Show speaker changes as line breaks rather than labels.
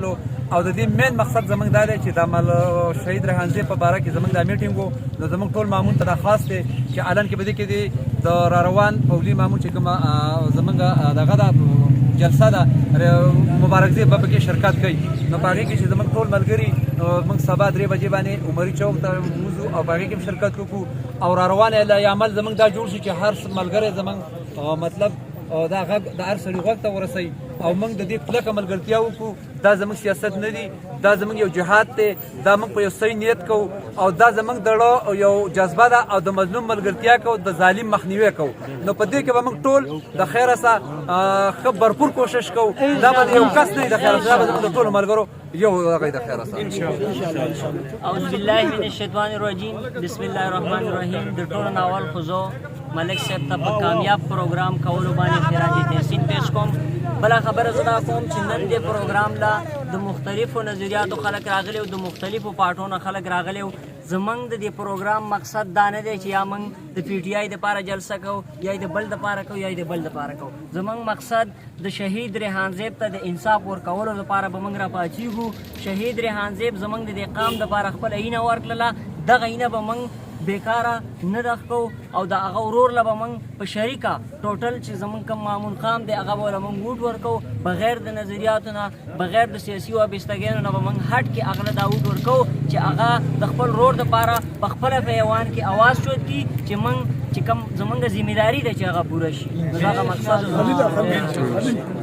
او د دې مین مقصد زموږ دا دی چې د شهید ریحانزی په باره کې زموږ دا میټینګ و نو زموږ ټول مامون ته دا خاص دی چې الان کې په دې کې دی د راروان پولي مامون چې کومه زموږ دغه ده جلسه ده مبارکزی به پکې شرکت کوي نو په هغې کې چې زموږ ټول ملګري موږ سبا 3 بجې باندې عمري چوک ته وځو او په هغې کې شرکت وکړو او راروان عمل زموږ دا جوړ شي چې هر ملګری زموږ مطلب دا غږ د هر سړي غوږ ته ورسوي او موږ د دې کلکه ملګرتیا وکړو دا زموږ سیاست نه دی دا زموږ یو جهاد دی دا موږ په یو صحیح نیت کوو او دا زموږ د زړه یو جذبه ده او د مظلوم ملګرتیا کوو د ظالم مخنیوی کوو نو په دې کې به موږ ټول د خیره سره ښه بھرپور کوشش کوو دا به یو کس نه د خیره دا به زموږ د ټولو ملګرو یو هغه د خیره سره
اعوذ بالله من الشیطان الرجیم بسم الله الرحمن الرحیم د ټولو ناول خزو ملک صاحب ته په کامیاب پروګرام کولو باندې خراج تحسین پیش کوم بله خبره زه دا کوم چې نن دې پروګرام لا د مختلفو نظریاتو خلک راغلي او د مختلفو پارټونو خلک راغلي زمونږ د دې پروګرام مقصد دا نه دی چې یا موږ د پی ټي آی دپاره جلسه کوو یا د بل دپاره کوو یا د بل دپاره کوو زمونږ مقصد د شهید ریحانزیب ته د انصاف ورکولو دپاره به موږ راپاڅېږو شهید ریحانزیب زمونږ د دې قام دپاره خپل عینه ورکړله دغه عینه به موږ بیکاره نه دخکو او د هغه ورور له به موږ په شریکه ټوټل چې زموږ کوم مامون خام دی هغه به له موږ ووټ ورکوو بغیر د نظریاتو نه بغیر د سیاسي وابستګیانو نه به موږ هټ کې هغه له دا ووټ ورکوو چې هغه د خپل ورور دپاره په خپله په ایوان کې اواز چوت کړي چې موږ چې کوم زموږ ذمهداري ده چې هغه پوره شي نو دغه مقصد